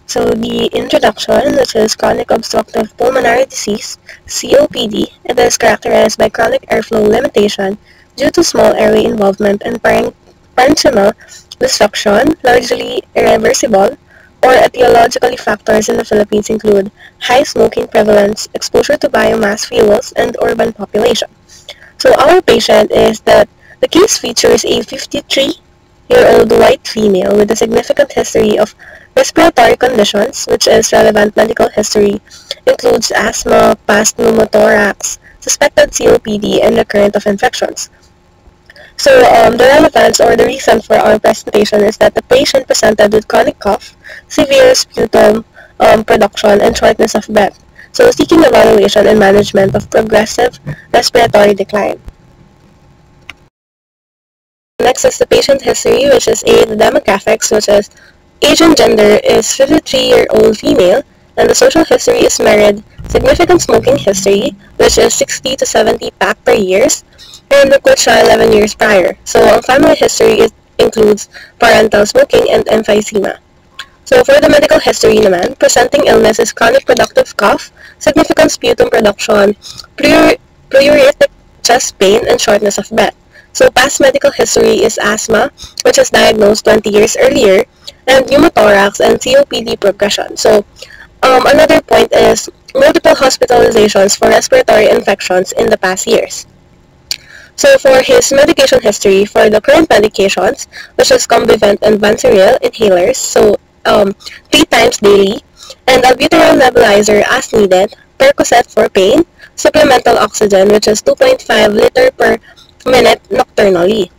So the introduction, which is chronic obstructive pulmonary disease, COPD, it is characterized by chronic airflow limitation due to small airway involvement and parenchymal destruction, largely irreversible, or etiologically factors in the Philippines include high smoking prevalence, exposure to biomass fuels, and urban population. So our patient is that the case features a 53-year-old white female with a significant history of respiratory conditions, which is relevant medical history, includes asthma, past pneumothorax, suspected COPD, and recurrent of infections. So the relevance or the reason for our presentation is that the patient presented with chronic cough, severe sputum production, and shortness of breath. So seeking evaluation and management of progressive respiratory decline. Next is the patient history, which is the demographics, which is age and gender is 53-year-old female, and the social history is married, significant smoking history, which is 60 to 70 pack per year, and the siya 11 years prior. So ang family history includes parental smoking and emphysema. So for the medical history naman, presenting illness is chronic productive cough, significant sputum production, pleuritic chest pain, and shortness of breath. So past medical history is asthma, which was diagnosed 20 years earlier, and pneumothorax and COPD progression. So another point is multiple hospitalizations for respiratory infections in the past years. So for his medication history, for the current medications, which is Combivent and Vanciril inhalers, so 3 times daily, and albuterol nebulizer as needed, Percocet for pain, supplemental oxygen, which is 2.5 liter per minute nocturnally.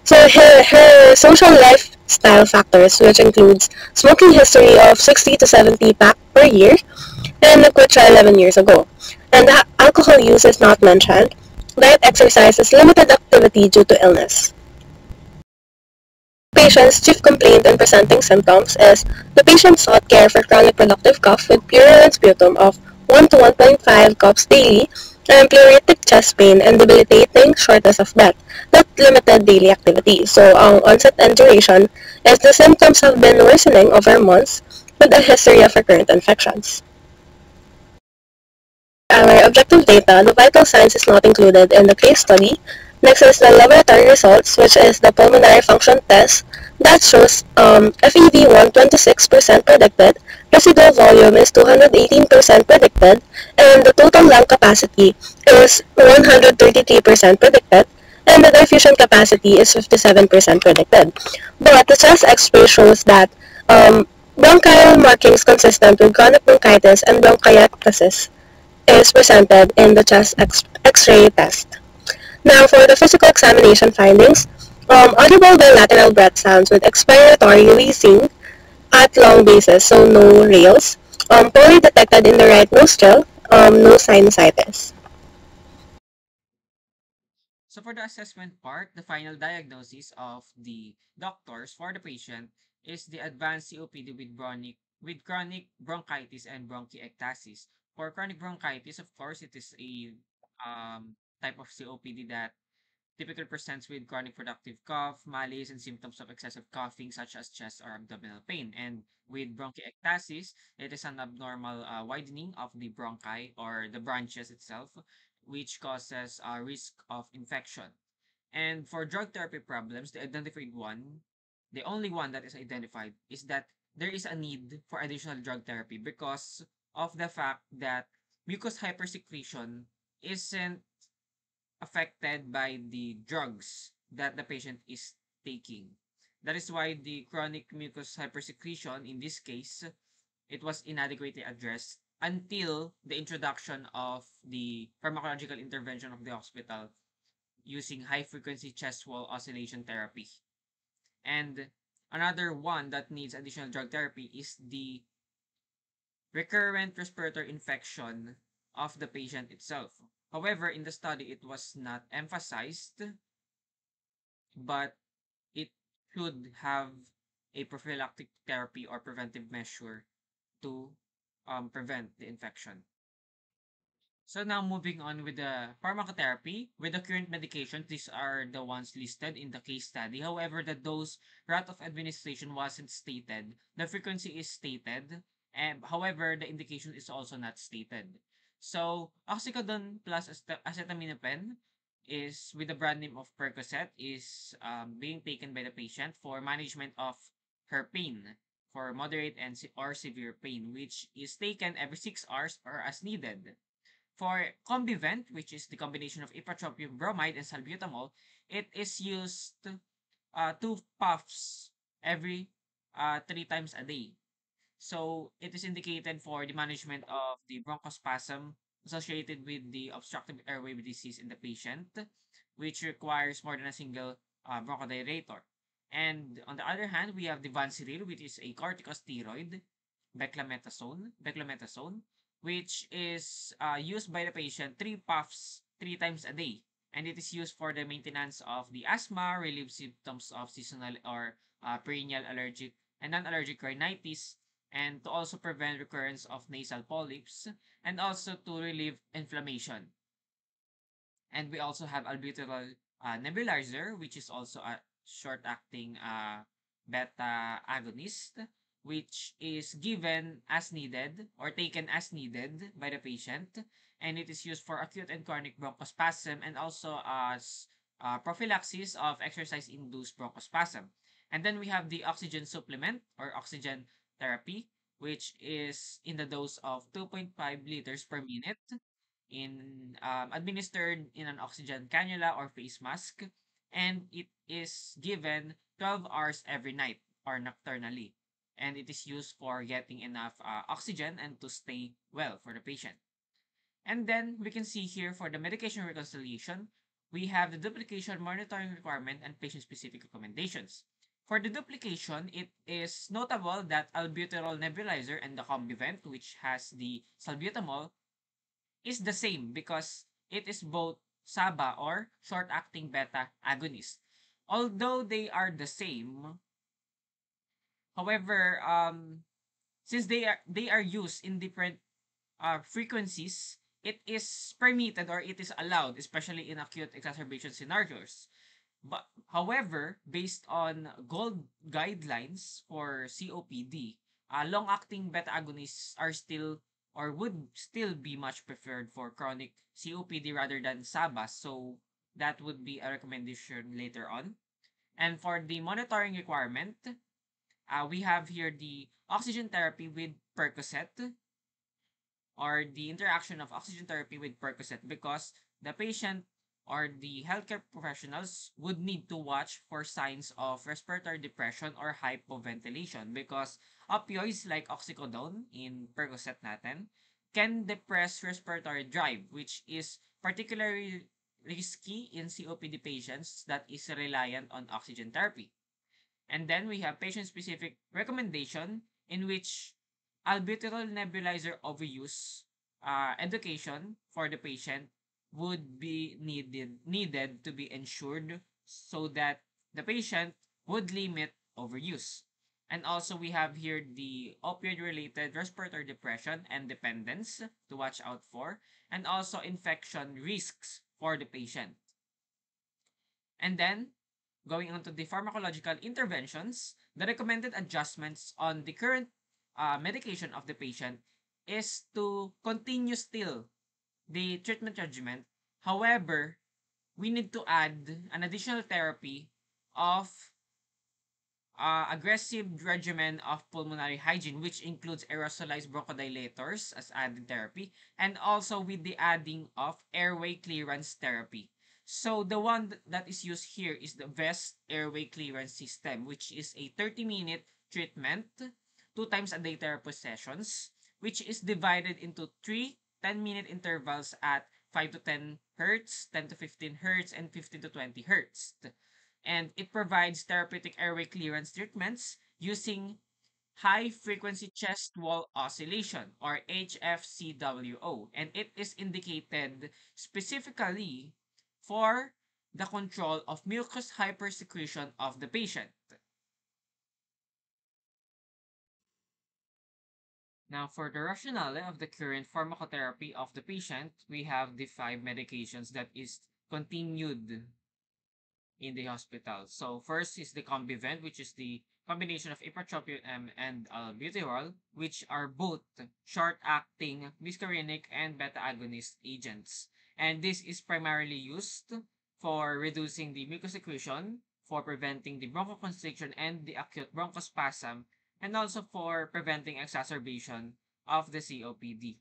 So her social lifestyle factors, which includes smoking history of 60 to 70 pack per year, and quit 11 years ago. And the alcohol use is not mentioned. Diet exercise is limited activity due to illness. Patient's chief complaint and presenting symptoms is the patient sought care for chronic productive cough with purulent sputum of 1 to 1.5 coughs daily and pleuritic chest pain and debilitating shortness of breath, not limited daily activity. So, ang onset and duration is the symptoms have been worsening over months with a history of recurrent infections. Our objective data, the vital signs is not included in the case study. Next is the laboratory results, which is the pulmonary function test that shows FEV1 26% predicted, residual volume is 218% predicted, and the total lung capacity is 133% predicted, and the diffusion capacity is 57% predicted. But the chest X-ray shows that bronchial markings consistent with chronic bronchitis and bronchiectasis is presented in the chest X-ray test. Now, for the physical examination findings, audible bilateral breath sounds with expiratory wheezing at long bases, so no rales. Poorly detected in the right nostril, no sinusitis. So for the assessment part, the final diagnosis of the doctors for the patient is the advanced COPD with chronic bronchitis and bronchiectasis. For chronic bronchitis, of course, it is a type of COPD that typically presents with chronic productive cough, malaise, and symptoms of excessive coughing such as chest or abdominal pain. And with bronchiectasis, it is an abnormal widening of the bronchi or the branches itself, which causes a risk of infection. And for drug therapy problems, the only one that is identified is that there is a need for additional drug therapy because of the fact that mucus hypersecretion isn't affected by the drugs that the patient is taking. That is why the chronic mucus hypersecretion, in this case, it was inadequately addressed until the introduction of the pharmacological intervention of the hospital using high frequency chest wall oscillation therapy. And another one that needs additional drug therapy is the recurrent respiratory infection of the patient itself. However, in the study, it was not emphasized, but it should have a prophylactic therapy or preventive measure to prevent the infection. So now moving on with the pharmacotherapy, with the current medications, these are the ones listed in the case study. However, the dose route of administration wasn't stated. The frequency is stated. And however, the indication is also not stated. So, oxycodone plus acetaminophen is with the brand name of Percocet is being taken by the patient for management of her pain for moderate and or severe pain, which is taken every 6 hours or as needed. For Combivent, which is the combination of ipratropium bromide and salbutamol, it is used 2 puffs every 3 times a day. So it is indicated for the management of the bronchospasm associated with the obstructive airway disease in the patient, which requires more than a single bronchodilator. And on the other hand, we have the Vanciril, which is a corticosteroid, beclometasone, which is used by the patient 3 puffs 3 times a day. And it is used for the maintenance of the asthma, relieve symptoms of seasonal or perennial allergic and non-allergic rhinitis, and to also prevent recurrence of nasal polyps, and also to relieve inflammation. And we also have albuterol nebulizer, which is also a short-acting beta agonist, which is given as needed or taken as needed by the patient, and it is used for acute and chronic bronchospasm and also as prophylaxis of exercise-induced bronchospasm. And then we have the oxygen supplement or oxygen therapy, which is in the dose of 2.5 liters per minute in administered in an oxygen cannula or face mask, and it is given 12 hours every night or nocturnally, and it is used for getting enough oxygen and to stay well for the patient. And then we can see here for the medication reconciliation, we have the duplication monitoring requirement and patient-specific recommendations. For the duplication, it is notable that albuterol nebulizer and the Combivent, which has the salbutamol, is the same because it is both SABA or short-acting beta agonist. Although they are the same, however, since they are used in different frequencies, it is permitted or it is allowed, especially in acute exacerbation scenarios. But however, based on gold guidelines for COPD, long-acting beta agonists are still or would still be much preferred for chronic COPD rather than SABA. So that would be a recommendation later on. And for the monitoring requirement, we have here the oxygen therapy with Percocet or the interaction of oxygen therapy with Percocet because the patient or the healthcare professionals would need to watch for signs of respiratory depression or hypoventilation because opioids like oxycodone in Percocet natin can depress respiratory drive, which is particularly risky in COPD patients that is reliant on oxygen therapy. And then we have patient-specific recommendation in which albuterol nebulizer overuse education for the patient would be needed to be ensured so that the patient would limit overuse. And also we have here the opioid-related respiratory depression and dependence to watch out for, and also infection risks for the patient. And then going on to the pharmacological interventions, the recommended adjustments on the current medication of the patient is to continue still the treatment regimen. However, we need to add an additional therapy of aggressive regimen of pulmonary hygiene, which includes aerosolized bronchodilators as added therapy, and also with the adding of airway clearance therapy. So the one that is used here is the VEST airway clearance system, which is a 30-minute treatment, 2 times a day therapy sessions, which is divided into 3 10-minute intervals at 5 to 10 hertz, 10 to 15 hertz, and 15 to 20 hertz. And it provides therapeutic airway clearance treatments using high frequency chest wall oscillation or HFCWO, and it is indicated specifically for the control of mucus hypersecretion of the patient. Now, for the rationale of the current pharmacotherapy of the patient, we have the 5 medications that is continued in the hospital. So first is the Combivent, which is the combination of ipratropium M and albuterol, which are both short-acting muscarinic and beta-agonist agents. And this is primarily used for reducing the mucus secretion, for preventing the bronchoconstriction and the acute bronchospasm, and also for preventing exacerbation of the COPD.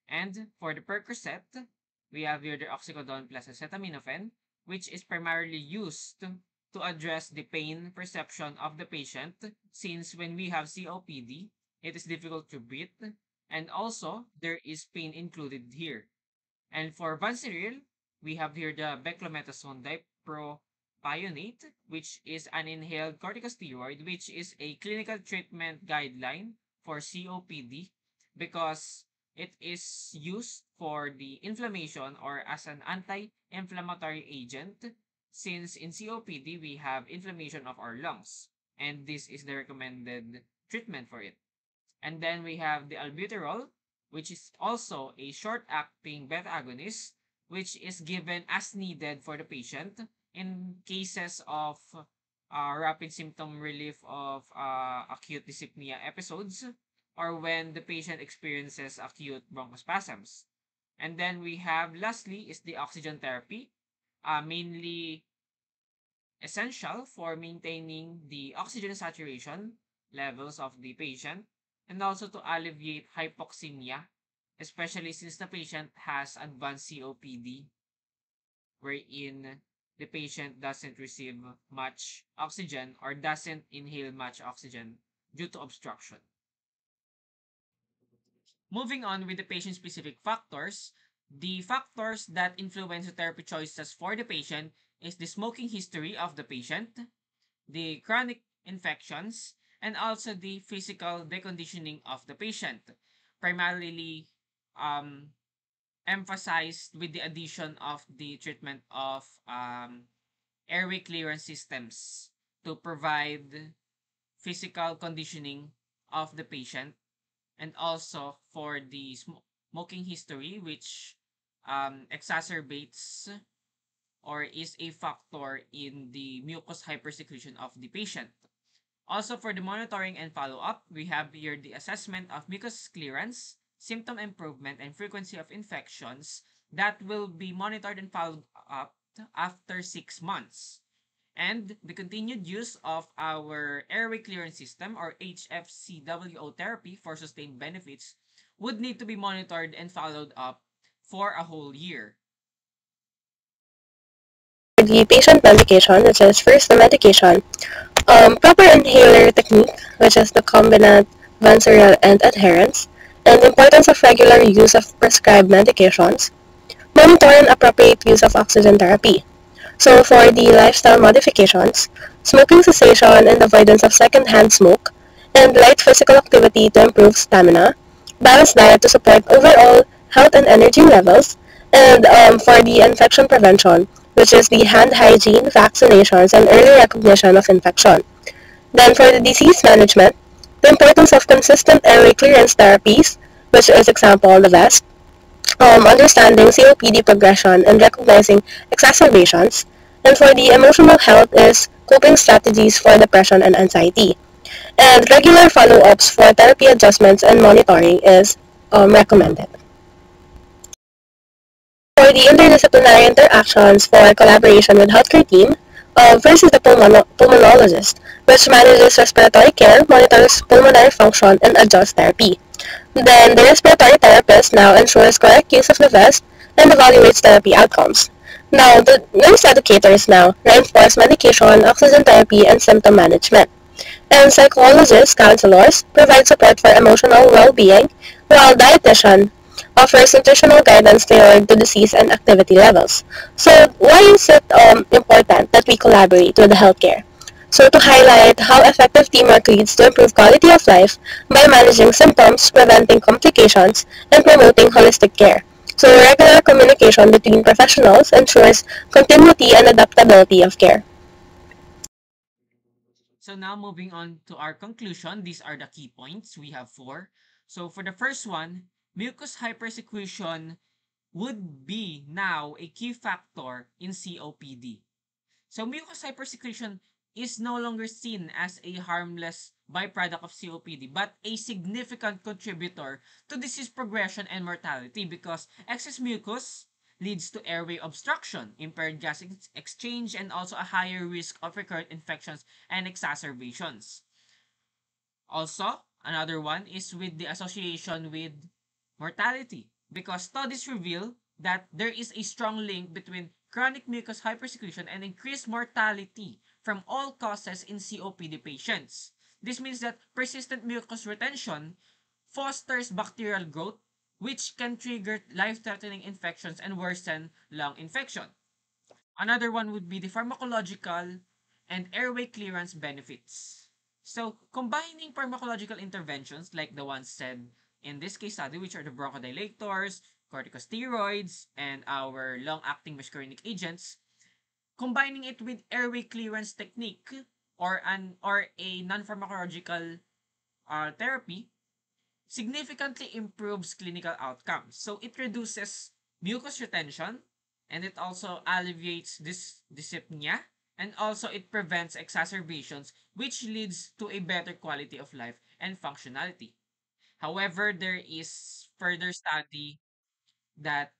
And for the Percocet, we have here the oxycodone plus acetaminophen, which is primarily used to address the pain perception of the patient, since when we have COPD, it is difficult to breathe, and also there is pain included here. And for Vanciril, we have here the beclomethasone dipropionate, which is an inhaled corticosteroid, which is a clinical treatment guideline for COPD because it is used for the inflammation or as an anti-inflammatory agent, since in COPD we have inflammation of our lungs, and this is the recommended treatment for it. And then we have the albuterol, which is also a short-acting beta agonist, which is given as needed for the patient in cases of rapid symptom relief of acute dyspnea episodes, or when the patient experiences acute bronchospasms. And then we have lastly is the oxygen therapy, mainly essential for maintaining the oxygen saturation levels of the patient and also to alleviate hypoxemia, especially since the patient has advanced COPD, wherein the patient doesn't receive much oxygen or doesn't inhale much oxygen due to obstruction. Moving on with the patient-specific factors, the factors that influence the therapy choices for the patient is the smoking history of the patient, the chronic infections, and also the physical deconditioning of the patient, primarily um, emphasized with the addition of the treatment of airway clearance systems to provide physical conditioning of the patient, and also for the smoking history, which exacerbates or is a factor in the mucus hypersecretion of the patient. Also, for the monitoring and follow-up, we have here the assessment of mucus clearance, symptom improvement, and frequency of infections that will be monitored and followed up after 6 months. And the continued use of our airway clearance system or HFCWO therapy for sustained benefits would need to be monitored and followed up for a whole year. The patient medication, which is first the medication, proper inhaler technique, which is the combinant, Vanciril, and adherence, and the importance of regular use of prescribed medications, monitor and appropriate use of oxygen therapy. So for the lifestyle modifications, smoking cessation and avoidance of secondhand smoke, and light physical activity to improve stamina, balanced diet to support overall health and energy levels, and for the infection prevention, which is the hand hygiene, vaccinations, and early recognition of infection. Then for the disease management, the importance of consistent airway clearance therapies, which is example the VEST, understanding COPD progression and recognizing exacerbations, and for the emotional health is coping strategies for depression and anxiety. And regular follow-ups for therapy adjustments and monitoring is recommended. For the interdisciplinary interactions for collaboration with healthcare team, first is the pulmonologist, which manages respiratory care, monitors pulmonary function, and adjusts therapy. Then the respiratory therapist now ensures correct use of the vest and evaluates therapy outcomes. Now, the nurse educators now reinforce medication, oxygen therapy, and symptom management. And psychologists, counselors provide support for emotional well-being, while dietitian offers nutritional guidance tailored to disease and activity levels. So why is it important that we collaborate with the healthcare? So to highlight how effective teamwork leads to improved quality of life by managing symptoms, preventing complications, and promoting holistic care. So regular communication between professionals ensures continuity and adaptability of care. So now moving on to our conclusion, these are the key points. We have four. So for the first one, mucus hypersecretion would be now a key factor in COPD. So mucus hypersecretion is no longer seen as a harmless byproduct of COPD, but a significant contributor to disease progression and mortality because excess mucus leads to airway obstruction, impaired gas exchange, and also a higher risk of recurrent infections and exacerbations. Also, another one is with the association with mortality because studies reveal that there is a strong link between chronic mucus hypersecretion and increased mortality from all causes in COPD patients. This means that persistent mucus retention fosters bacterial growth, which can trigger life-threatening infections and worsen lung infection. Another one would be the pharmacological and airway clearance benefits. So, combining pharmacological interventions like the ones said in this case study, which are the bronchodilators, corticosteroids, and our long-acting muscarinic agents, combining it with airway clearance technique or a non-pharmacological therapy significantly improves clinical outcomes. So it reduces mucus retention and it also alleviates this dyspnea and also it prevents exacerbations which leads to a better quality of life and functionality. However, there is further study that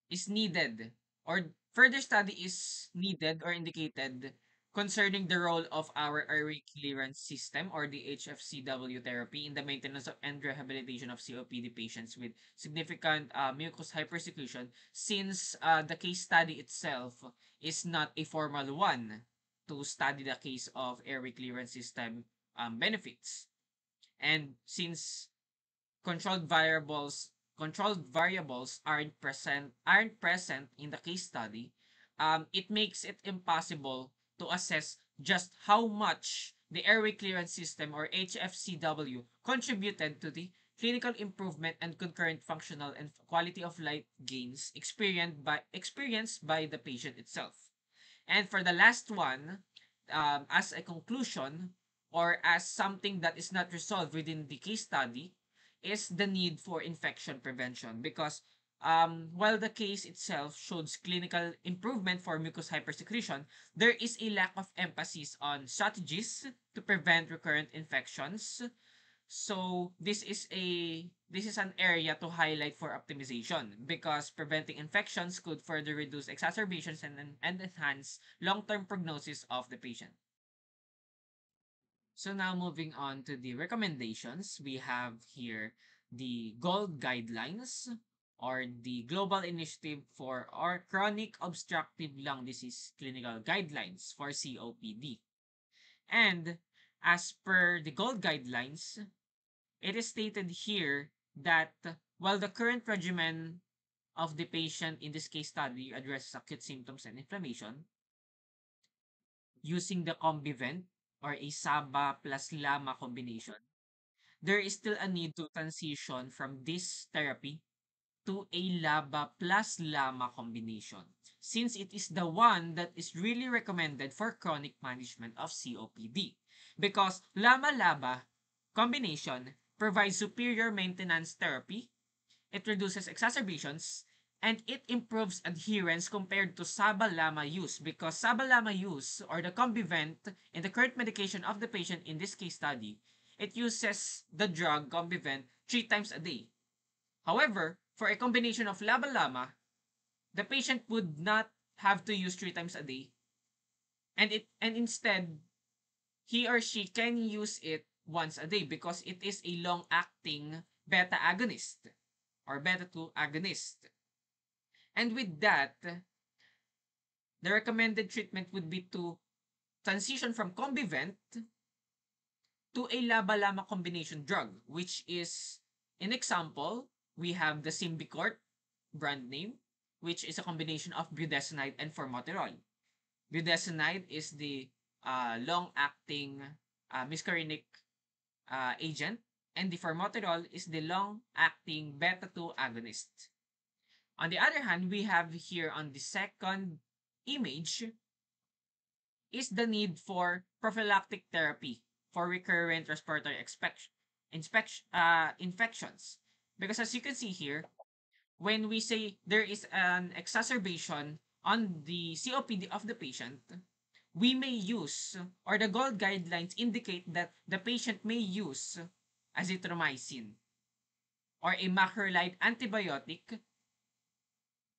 is needed or further study is needed or indicated concerning the role of our airway clearance system or the HFCW therapy in the maintenance of and rehabilitation of COPD patients with significant mucus hypersecretion since the case study itself is not a formal one to study the case of airway clearance system benefits. And since controlled variables controlled variables aren't present in the case study, it makes it impossible to assess just how much the airway clearance system or HFCW contributed to the clinical improvement and concurrent functional and quality of life gains experienced by the patient itself. And for the last one, as a conclusion or as something that is not resolved within the case study, is the need for infection prevention because while the case itself shows clinical improvement for mucus hypersecretion, there is a lack of emphasis on strategies to prevent recurrent infections. So this is an area to highlight for optimization because preventing infections could further reduce exacerbations and enhance long-term prognosis of the patient. So now moving on to the recommendations, we have here the GOLD guidelines or the Global Initiative for our Chronic Obstructive Lung Disease Clinical Guidelines for COPD. And as per the GOLD guidelines, it is stated here that while the current regimen of the patient in this case study addresses acute symptoms and inflammation, using the Combivent or a SABA plus LAMA combination, there is still a need to transition from this therapy to a LABA plus LAMA combination since it is the one that is really recommended for chronic management of COPD because LAMA-LABA combination provides superior maintenance therapy, it reduces exacerbations, and it improves adherence compared to SABA-LAMA use because SABA-LAMA use or the Combivent in the current medication of the patient in this case study, it uses the drug Combivent 3 times a day. However, for a combination of LABA-LAMA, the patient would not have to use 3 times a day and instead he or she can use it once a day because it is a long-acting beta agonist or beta 2 agonist. And with that, the recommended treatment would be to transition from Combivent to a LABA-LAMA combination drug, which is, in example, we have the Symbicort brand name, which is a combination of budesonide and formoterol. Budesonide is the long-acting muscarinic agent, and the formoterol is the long-acting beta-2 agonist. On the other hand, we have here on the second image is the need for prophylactic therapy for recurrent respiratory infections. Because as you can see here, when we say there is an exacerbation on the COPD of the patient, we may use, or the GOLD guidelines indicate that the patient may use azithromycin or a macrolide antibiotic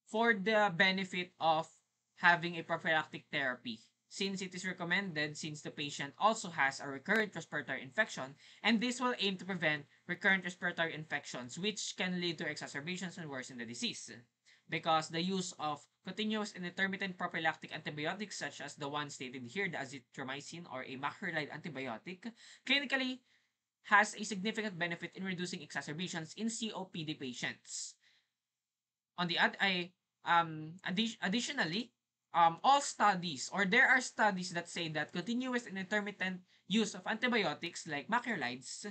for the benefit of having a prophylactic therapy, since it is recommended since the patient also has a recurrent respiratory infection, and this will aim to prevent recurrent respiratory infections which can lead to exacerbations and worsen the disease. Because the use of continuous and intermittent prophylactic antibiotics such as the one stated here, the azithromycin or a macrolide antibiotic, clinically has a significant benefit in reducing exacerbations in COPD patients. On the additionally, all studies, or there are studies that say that continuous and intermittent use of antibiotics like macrolides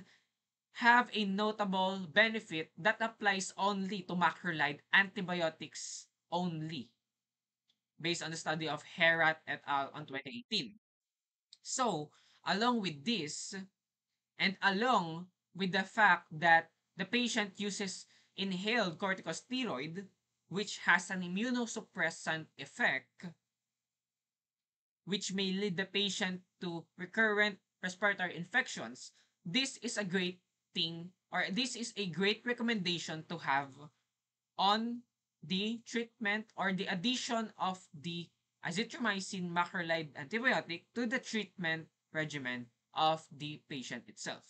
have a notable benefit that applies only to macrolide antibiotics only, based on the study of Herat et al. On 2018. So, along with this, and along with the fact that the patient uses inhaled corticosteroid, which has an immunosuppressant effect, which may lead the patient to recurrent respiratory infections, this is a great thing, or this is a great recommendation to have on the treatment or the addition of the azithromycin macrolide antibiotic to the treatment regimen of the patient itself.